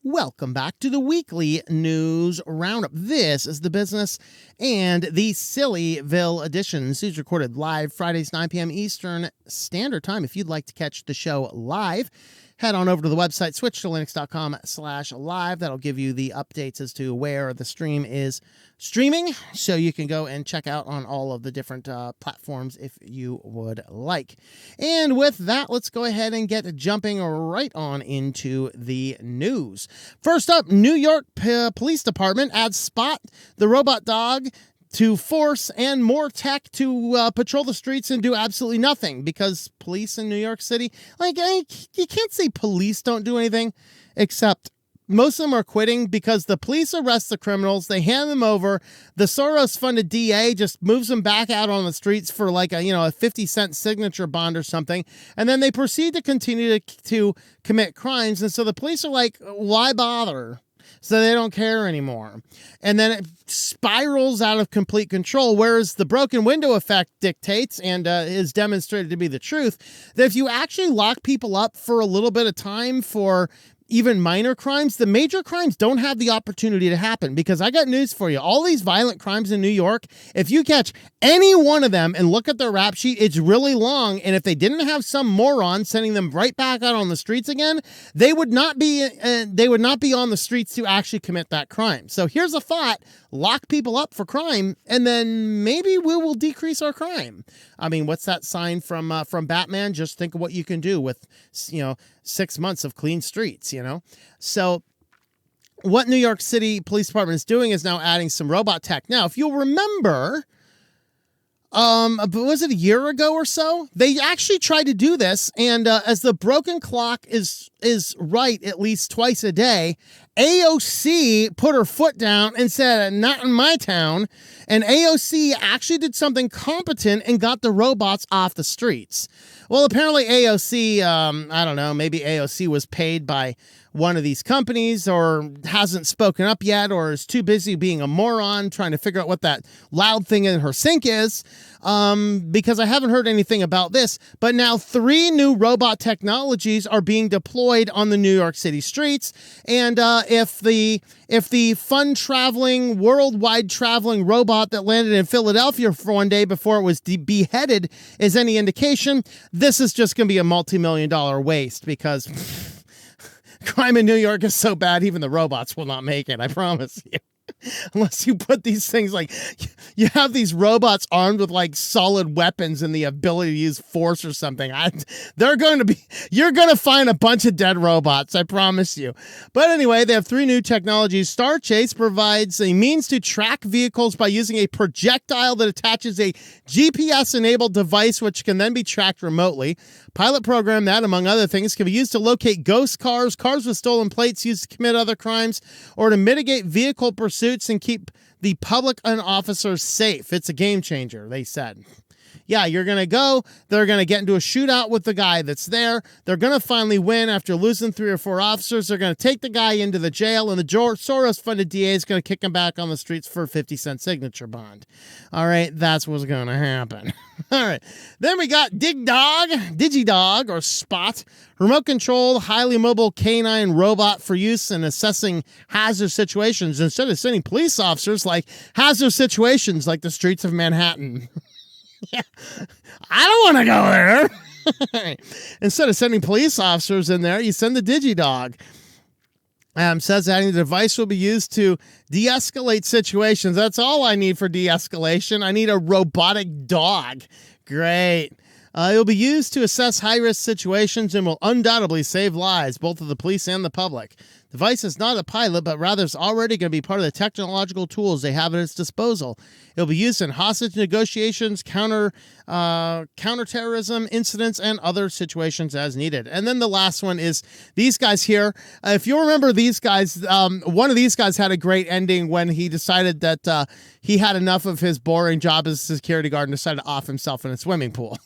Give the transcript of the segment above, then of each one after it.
Welcome back to the weekly news roundup. This is the business and the SillyVille edition. This is recorded live Fridays, 9 p.m. Eastern Standard Time. If you'd like to catch the show live, head on over to the website, switchedtolinux.com/live. That'll give you the updates as to where the stream is streaming, so you can go and check out on all of the different platforms if you would like. And with that, let's go ahead and get jumping right on into the news. First up, New York Police Department adds Spot, the robot dog, to force and more tech to patrol the streets and do absolutely nothing, because police in New York City, you can't say police don't do anything, except most of them are quitting because the police arrest the criminals, they hand them over, the Soros-funded DA just moves them back out on the streets for like a 50-cent signature bond or something, and then they proceed to continue to commit crimes, and so the police are like, why bother? So they don't care anymore. And then it spirals out of complete control, whereas the broken window effect dictates and is demonstrated to be the truth, that if you actually lock people up for a little bit of time for even minor crimes, the major crimes don't have the opportunity to happen. Because I got news for you. All these violent crimes in New York, if you catch any one of them and look at their rap sheet, it's really long. And if they didn't have some moron sending them right back out on the streets again, they would not be on the streets to actually commit that crime. So here's a thought: lock people up for crime, and then maybe we will decrease our crime. I mean, what's that sign from Batman? Just think of what you can do with 6 months of clean streets, So what New York City Police Department is doing is now adding some robot tech. Now, if you'll remember, was it a year ago or so? They actually tried to do this, and as the broken clock is right at least twice a day, AOC put her foot down and said, not in my town. And AOC actually did something competent and got the robots off the streets. Well, apparently AOC, I don't know, maybe AOC was paid by one of these companies, or hasn't spoken up yet, or is too busy being a moron trying to figure out what that loud thing in her sink is, because I haven't heard anything about this. But now 3 new robot technologies are being deployed on the New York City streets, and if the fun traveling, worldwide traveling robot that landed in Philadelphia for one day before it was beheaded is any indication, this is just going to be a multi-million-dollar waste, because crime in New York is so bad, even the robots will not make it, I promise you. Unless you put these things, like, you have these robots armed with like solid weapons and the ability to use force or something. You're going to find a bunch of dead robots, I promise you. But anyway, they have 3 new technologies. Star Chase provides a means to track vehicles by using a projectile that attaches a GPS-enabled device, which can then be tracked remotely. Pilot program that, among other things, can be used to locate ghost cars, cars with stolen plates used to commit other crimes, or to mitigate vehicle pursuits and keep the public and officers safe. It's a game changer, they said. Yeah, you're going to go, they're going to get into a shootout with the guy that's there. They're going to finally win after losing 3 or 4 officers. They're going to take the guy into the jail, and the Soros-funded DA is going to kick him back on the streets for a 50-cent signature bond. All right, that's what's going to happen. All right, then we got Digidog, or Spot, remote control, highly mobile canine robot for use in assessing hazard situations instead of sending police officers, like hazard situations like the streets of Manhattan. Yeah, I don't want to go there. Instead of sending police officers in there, you send the Digidog. Says adding the device will be used to de-escalate situations. That's all I need for de-escalation. I need a robotic dog. Great. It will be used to assess high-risk situations and will undoubtedly save lives, both of the police and the public. The device is not a pilot, but rather is already going to be part of the technological tools they have at its disposal. It will be used in hostage negotiations, counterterrorism incidents, and other situations as needed. And then the last one is these guys here. If you remember these guys, one of these guys had a great ending when he decided that he had enough of his boring job as a security guard and decided to off himself in a swimming pool.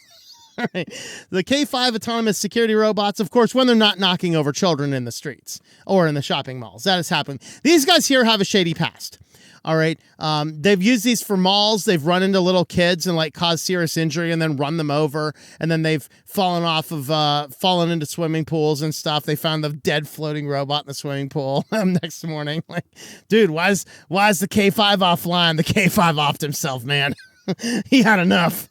All right. The K5 autonomous security robots, of course, when they're not knocking over children in the streets or in the shopping malls. That has happened. These guys here have a shady past. All right. They've used these for malls. They've run into little kids and like caused serious injury and then run them over. And then they've fallen into swimming pools and stuff. They found the dead floating robot in the swimming pool next morning. Like, dude, why is the K5 offline? The K5 offed himself, man. He had enough.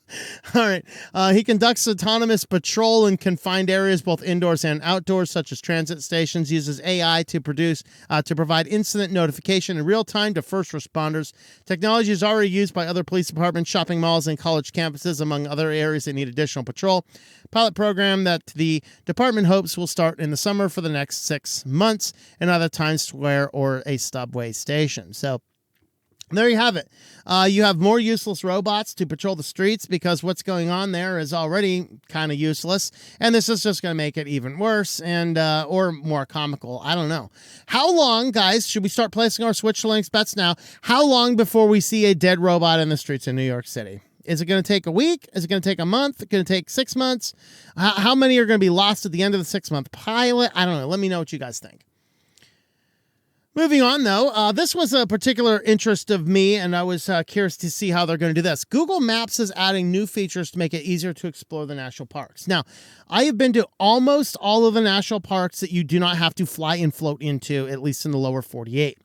All right. He conducts autonomous patrol in confined areas, both indoors and outdoors, such as transit stations, uses AI to provide incident notification in real time to first responders. Technology is already used by other police departments, shopping malls, and college campuses, among other areas that need additional patrol. Pilot program that the department hopes will start in the summer for the next 6 months in either Times Square or a subway station. So there you have it. You have more useless robots to patrol the streets because what's going on there is already kind of useless. And this is just going to make it even worse and or more comical. I don't know. How long, guys, should we start placing our Switch to Linux bets now? How long before we see a dead robot in the streets in New York City? Is it going to take a week? Is it going to take a month? Is it going to take 6 months? How many are going to be lost at the end of the 6-month pilot? I don't know. Let me know what you guys think. Moving on, though, this was a particular interest of me, and I was curious to see how they're going to do this. Google Maps is adding new features to make it easier to explore the national parks. Now, I have been to almost all of the national parks that you do not have to fly and float into, at least in the lower 48.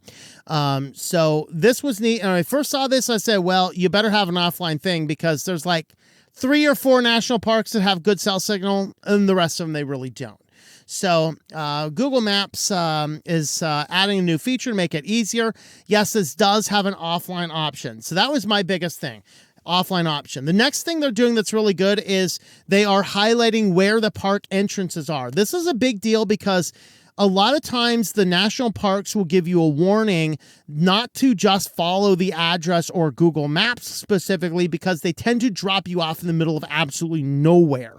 So this was neat. And when I first saw this, I said, well, you better have an offline thing because there's like 3 or 4 national parks that have good cell signal, and the rest of them, they really don't. So Google Maps is adding a new feature to make it easier. Yes, this does have an offline option. So that was my biggest thing, offline option. The next thing they're doing that's really good is they are highlighting where the park entrances are. This is a big deal because a lot of times the national parks will give you a warning not to just follow the address or Google Maps specifically because they tend to drop you off in the middle of absolutely nowhere.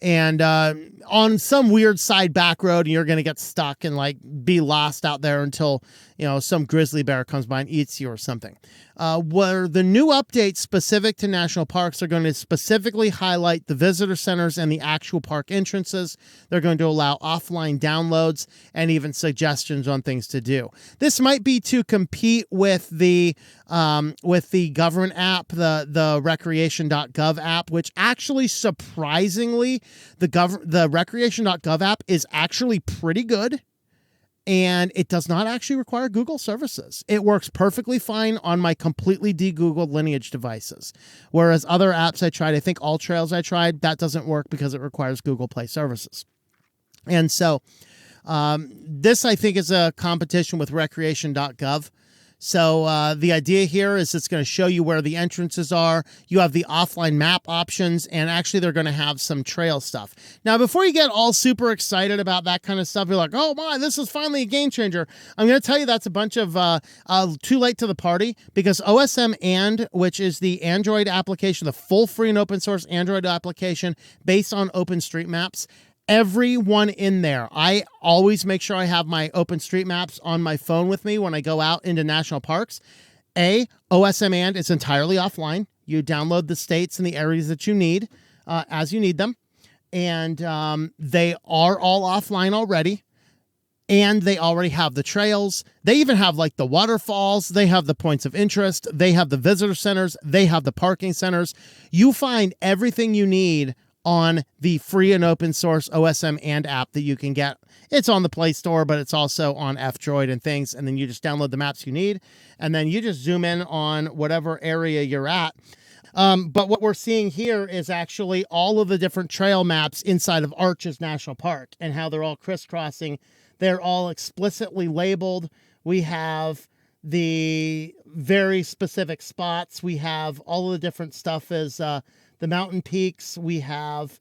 And on some weird side back road, and you're going to get stuck and like be lost out there until, you know, some grizzly bear comes by and eats you or something. Where the new updates specific to national parks are going to specifically highlight the visitor centers and the actual park entrances. They're going to allow offline downloads and even suggestions on things to do. This might be to compete with the government app, the recreation.gov app, which actually surprisingly, the recreation.gov app is actually pretty good. And it does not actually require Google services. It works perfectly fine on my completely de-Googled Lineage devices. Whereas other apps I tried, I think All Trails I tried, that doesn't work because it requires Google Play services. And so this, I think, is a competition with recreation.gov. So the idea here is it's going to show you where the entrances are. You have the offline map options, and actually they're going to have some trail stuff. Now, before you get all super excited about that kind of stuff, you're like, oh my, this is finally a game changer. I'm going to tell you that's a bunch of too late to the party because OSM which is the Android application, the full free and open source Android application based on OpenStreetMaps, everyone in there. I always make sure I have my OpenStreetMaps on my phone with me when I go out into national parks. OSM is entirely offline. You download the states and the areas that you need as you need them. And they are all offline already. And they already have the trails. They even have like the waterfalls. They have the points of interest. They have the visitor centers. They have the parking centers. You find everything you need on the free and open source OSM app that you can get. It's on the Play Store, but it's also on F-Droid and things. And then you just download the maps you need. And then you just zoom in on whatever area you're at. But what we're seeing here is actually all of the different trail maps inside of Arches National Park and how they're all crisscrossing. They're all explicitly labeled. We have the very specific spots. We have all of the different stuff as the mountain peaks, we have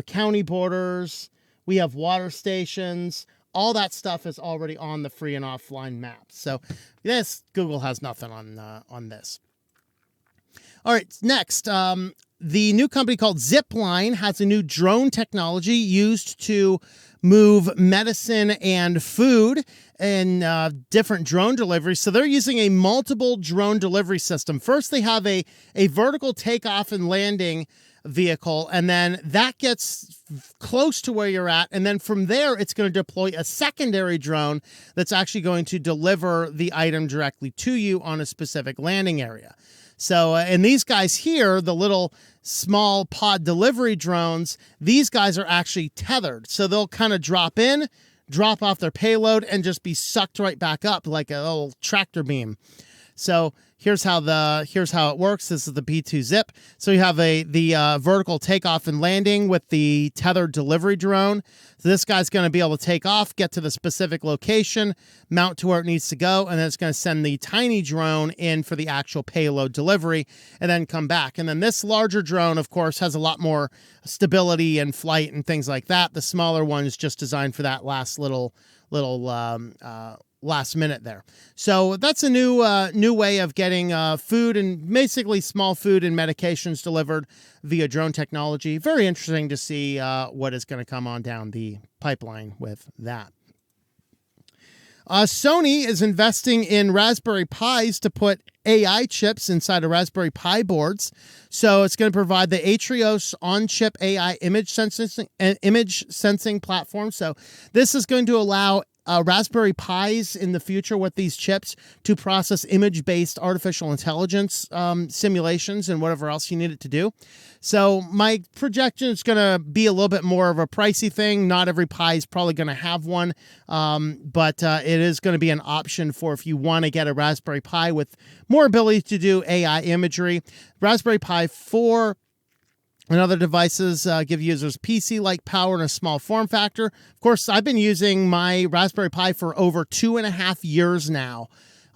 county borders, we have water stations. All that stuff is already on the free and offline maps. So this, Google has nothing on this. All right, next, the new company called Zipline has a new drone technology used to move medicine and food and different drone deliveries. So they're using a multiple drone delivery system. First, they have a vertical takeoff and landing vehicle, and then that gets close to where you're at, and then from there it's going to deploy a secondary drone that's actually going to deliver the item directly to you on a specific landing area. So, and these guys here, the little small pod delivery drones, these guys are actually tethered. So they'll kind of drop in, drop off their payload, and just be sucked right back up like a little tractor beam. So here's how it works. This is the P2 zip. So you have the vertical takeoff and landing with the tethered delivery drone. So this guy's going to be able to take off, get to the specific location, mount to where it needs to go, and then it's going to send the tiny drone in for the actual payload delivery and then come back. And then this larger drone, of course, has a lot more stability and flight and things like that. The smaller one is just designed for that last little last minute there. So that's a new way of getting food and basically small food and medications delivered via drone technology. Very interesting to see what is going to come on down the pipeline with that. Sony is investing in Raspberry Pis to put AI chips inside of Raspberry Pi boards. So it's going to provide the Atrios on-chip AI image sensing platform. So this is going to allow Raspberry Pis in the future with these chips to process image-based artificial intelligence simulations and whatever else you need it to do. So my projection is going to be a little bit more of a pricey thing. Not every Pi is probably going to have one, but it is going to be an option for if you want to get a Raspberry Pi with more ability to do AI imagery. Raspberry Pi 4 and other devices give users PC-like power in a small form factor. Of course, I've been using my Raspberry Pi for over 2.5 years now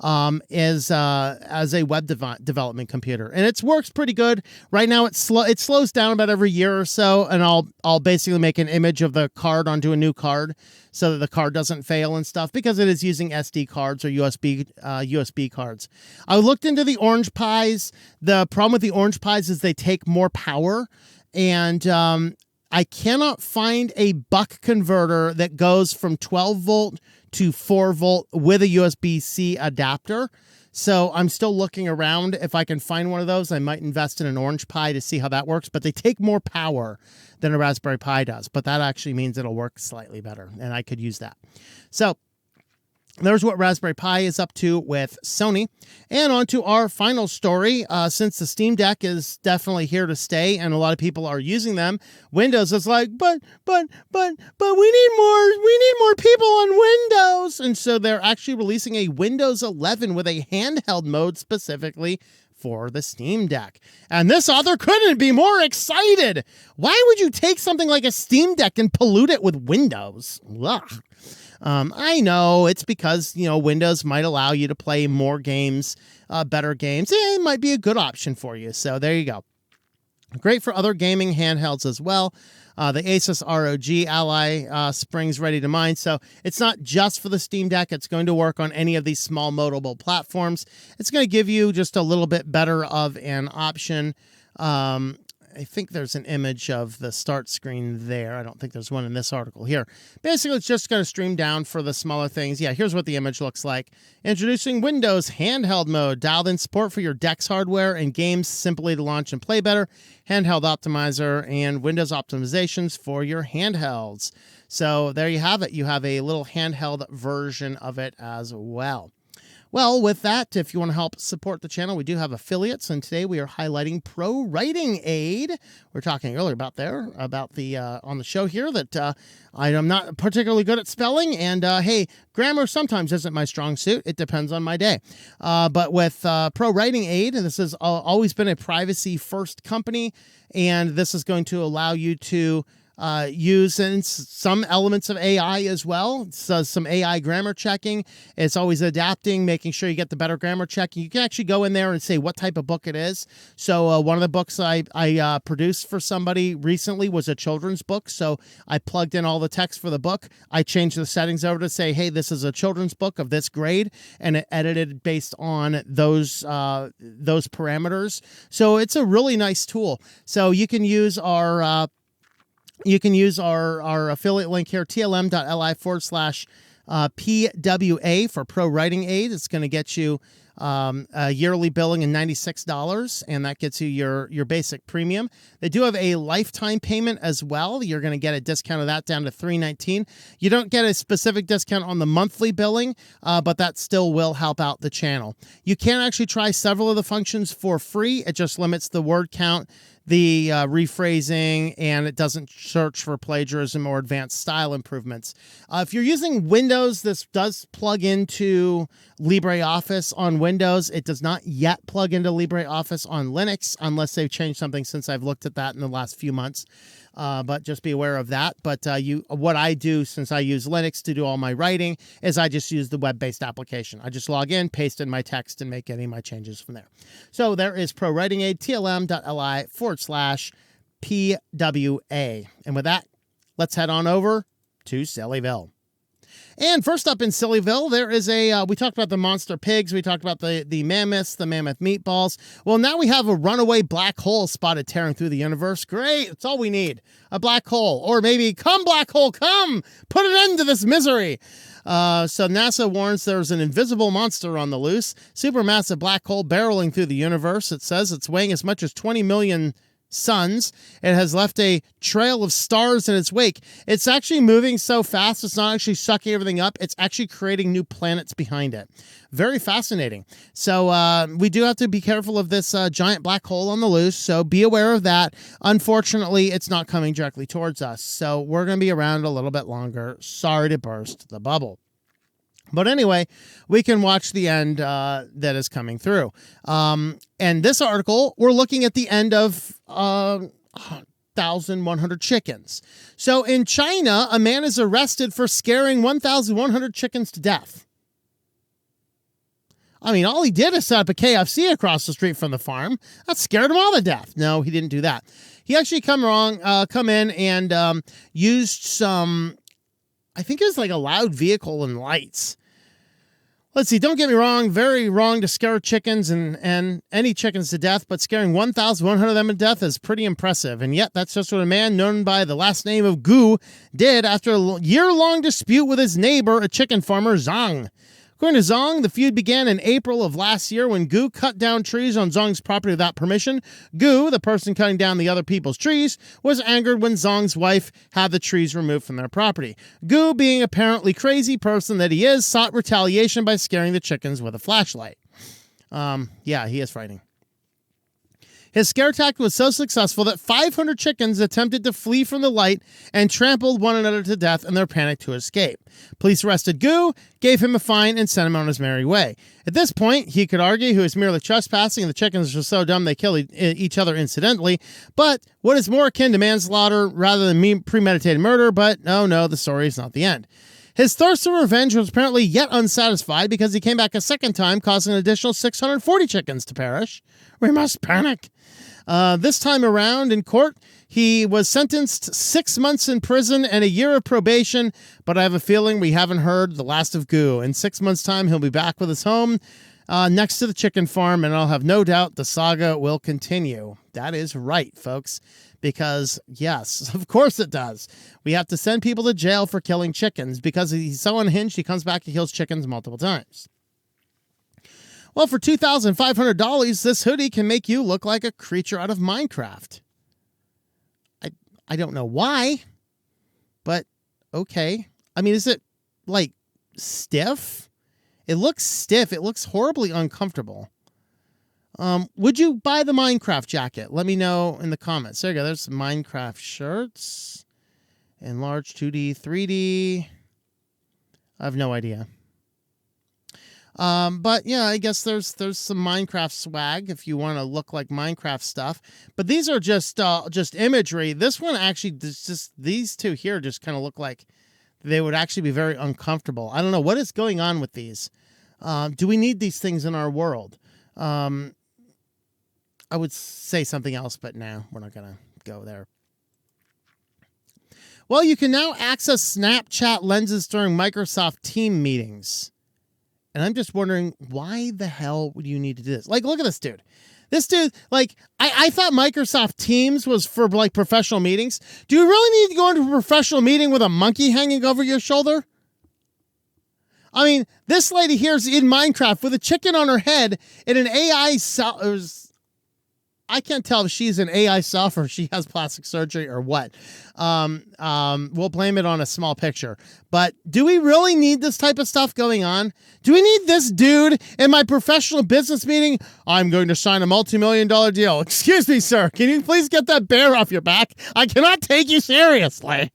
as a web development computer, and it works pretty good. Right now, it slows down about every year or so, and I'll basically make an image of the card onto a new card so that the card doesn't fail and stuff, because it is using SD cards or USB cards. I looked into the Orange Pis. The problem with the Orange Pis is they take more power, and I cannot find a buck converter that goes from 12 volt to 4 volt with a USB-C adapter. So I'm still looking around. If I can find one of those, I might invest in an Orange Pi to see how that works. But they take more power than a Raspberry Pi does. But that actually means it'll work slightly better, and I could use that. So there's what Raspberry Pi is up to with Sony. And on to our final story. Since the Steam Deck is definitely here to stay and a lot of people are using them, Windows is like, but we need more people on Windows. And so they're actually releasing a Windows 11 with a handheld mode specifically for the Steam Deck. And this author couldn't be more excited. Why would you take something like a Steam Deck and pollute it with Windows? Ugh. I know it's because, Windows might allow you to play more games, better games. It might be a good option for you. So there you go. Great for other gaming handhelds as well. The Asus ROG Ally springs ready to mind. So it's not just for the Steam Deck. It's going to work on any of these small modable platforms. It's going to give you just a little bit better of an option. I think there's an image of the start screen there. I don't think there's one in this article here. Basically, it's just going to stream down for the smaller things. Yeah, here's what the image looks like. Introducing Windows handheld mode. Dialed in support for your Deck's hardware and games simply to launch and play better. Handheld optimizer and Windows optimizations for your handhelds. So there you have it. You have a little handheld version of it as well. Well, with that, if you want to help support the channel, we do have affiliates, and today we are highlighting ProWritingAid. We were talking earlier about the on the show here that I am not particularly good at spelling, and hey, grammar sometimes isn't my strong suit. It depends on my day. But with ProWritingAid, this has always been a privacy-first company, and this is going to allow you to use some elements of AI as well. So some AI grammar checking. It's always adapting, making sure you get the better grammar checking. You can actually go in there and say what type of book it is. So one of the books I produced for somebody recently was a children's book. So I plugged in all the text for the book. I changed the settings over to say, hey, this is a children's book of this grade, and it edited based on those parameters. So it's a really nice tool. So you can use our affiliate link here, tlm.li/PWA for ProWritingAid. It's going to get you yearly billing and $96, and that gets you your basic premium. They do have a lifetime payment as well. You're going to get a discount of that down to $319. You don't get a specific discount on the monthly billing, but that still will help out the channel. You can actually try several of the functions for free. It just limits the word count, the rephrasing, and it doesn't search for plagiarism or advanced style improvements. If you're using Windows, this does plug into LibreOffice on Windows. It does not yet plug into LibreOffice on Linux, unless they've changed something since I've looked at that in the last few months. But just be aware of that. But what I do, since I use Linux to do all my writing, is I just use the web-based application. I just log in, paste in my text, and make any of my changes from there. So there is ProWritingAid, tlm.li/PWA. And with that, let's head on over to SillyVille. And first up in SillyVille, there is we talked about the monster pigs. We talked about the mammoths, the mammoth meatballs. Well, now we have a runaway black hole spotted tearing through the universe. Great. That's all we need. A black hole. Or maybe, come black hole, come. Put an end to this misery. So NASA warns there's an invisible monster on the loose. Supermassive black hole barreling through the universe. It says it's weighing as much as 20 million suns. It has left a trail of stars in its wake. It's actually moving so fast, it's not actually sucking everything up. It's actually creating new planets behind it. Very fascinating. So we do have to be careful of this giant black hole on the loose, so be aware of that. Unfortunately, it's not coming directly towards us, so we're going to be around a little bit longer. Sorry to burst the bubble. But anyway, we can watch the end that is coming through. And this article, we're looking at the end of 1,100 chickens. So in China, a man is arrested for scaring 1,100 chickens to death. I mean, all he did is set up a KFC across the street from the farm. That scared them all to death. No, he didn't do that. He actually come in and used some, I think it was like a loud vehicle and lights. Let's see, don't get me wrong, very wrong to scare chickens and any chickens to death, but scaring 1,100 of them to death is pretty impressive. And yet, that's just what a man known by the last name of Gu did after a year-long dispute with his neighbor, a chicken farmer, Zhang. According to Zhang, the feud began in April of last year when Gu cut down trees on Zhang's property without permission. Gu, the person cutting down the other people's trees, was angered when Zhang's wife had the trees removed from their property. Gu, being apparently crazy person that he is, sought retaliation by scaring the chickens with a flashlight. Yeah, he is frightening. His scare tactic was so successful that 500 chickens attempted to flee from the light and trampled one another to death in their panic to escape. Police arrested Gu, gave him a fine, and sent him on his merry way. At this point, he could argue he was merely trespassing and the chickens were so dumb they killed each other incidentally. But what is more akin to manslaughter rather than premeditated murder? But oh no, the story is not the end. His thirst for revenge was apparently yet unsatisfied because he came back a second time, causing an additional 640 chickens to perish. We must panic. This time around in court, he was sentenced 6 months in prison and a year of probation, but I have a feeling we haven't heard the last of Gu. In 6 months' time, he'll be back with his home next to the chicken farm, and I'll have no doubt the saga will continue. That is right, folks, because, yes, of course it does. We have to send people to jail for killing chickens because he's so unhinged, he comes back and kills chickens multiple times. Well, for $2,500, this hoodie can make you look like a creature out of Minecraft. I don't know why, but okay. I mean, is it, like, stiff? It looks stiff. It looks horribly uncomfortable. Would you buy the Minecraft jacket? Let me know in the comments. There you go. There's some Minecraft shirts. Enlarged 2D, 3D. I have no idea. But yeah, I guess there's some Minecraft swag if you want to look like Minecraft stuff. But these are just imagery. This one actually, these two here just kind of look like they would actually be very uncomfortable. I don't know what is going on with these. Do we need these things in our world? I would say something else, but no, we're not gonna go there. Well, you can now access Snapchat lenses during Microsoft Team meetings. And I'm just wondering, why the hell would you need to do this? Like, look at this dude. This dude, like, I thought Microsoft Teams was for, like, professional meetings. Do you really need to go into a professional meeting with a monkey hanging over your shoulder? I mean, this lady here's in Minecraft with a chicken on her head in an AI I can't tell if she's an AI self or she has plastic surgery or what. We'll blame it on a small picture. But do we really need this type of stuff going on? Do we need this dude in my professional business meeting? I'm going to sign a multi-million-dollar deal. Excuse me, sir. Can you please get that bear off your back? I cannot take you seriously.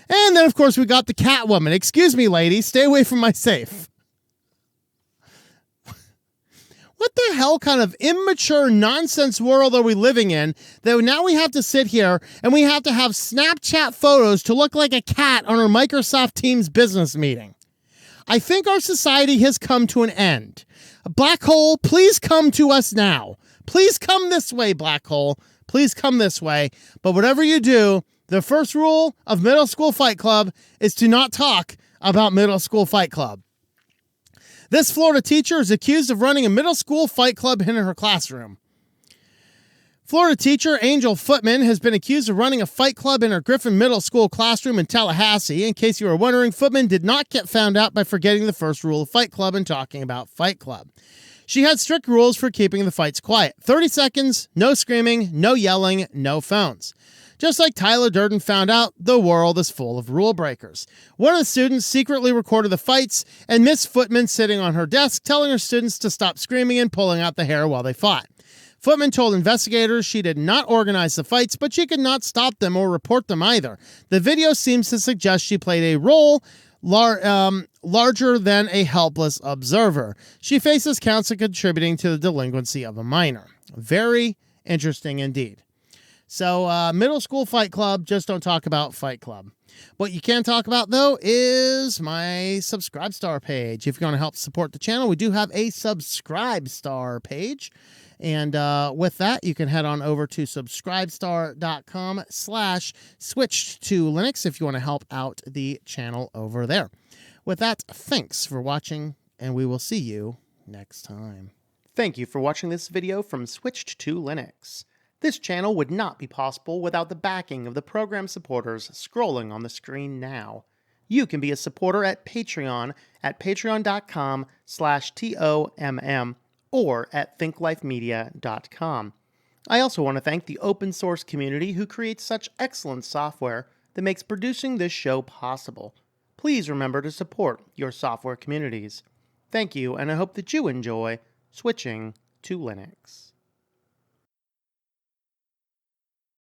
And then, of course, we got the Catwoman. Excuse me, lady. Stay away from my safe. What the hell kind of immature nonsense world are we living in that now we have to sit here and we have to have Snapchat photos to look like a cat on our Microsoft Teams business meeting? I think our society has come to an end. Black hole, please come to us now. Please come this way, black hole. Please come this way. But whatever you do, the first rule of Middle School Fight Club is to not talk about Middle School Fight Club. This Florida teacher is accused of running a middle school fight club in her classroom. Florida teacher Angel Footman has been accused of running a fight club in her Griffin Middle School classroom in Tallahassee. In case you were wondering, Footman did not get found out by forgetting the first rule of Fight Club and talking about Fight Club. She had strict rules for keeping the fights quiet. 30 seconds, no screaming, no yelling, no phones. Just like Tyler Durden found out, the world is full of rule breakers. One of the students secretly recorded the fights and Miss Footman sitting on her desk telling her students to stop screaming and pulling out the hair while they fought. Footman told investigators she did not organize the fights, but she could not stop them or report them either. The video seems to suggest she played a role larger than a helpless observer. She faces counts of contributing to the delinquency of a minor. Very interesting indeed. So, Middle School Fight Club, just don't talk about Fight Club. What you can talk about, though, is my Subscribe Star page. If you're going to help support the channel, we do have a Subscribe Star page. And with that, you can head on over to subscribestar.com/switchedtolinux if you want to help out the channel over there. With that, thanks for watching, and we will see you next time. Thank you for watching this video from Switched to Linux. This channel would not be possible without the backing of the program supporters scrolling on the screen now. You can be a supporter at Patreon at patreon.com/TOMM or at thinklifemedia.com. I also want to thank the open source community who creates such excellent software that makes producing this show possible. Please remember to support your software communities. Thank you, and I hope that you enjoy switching to Linux.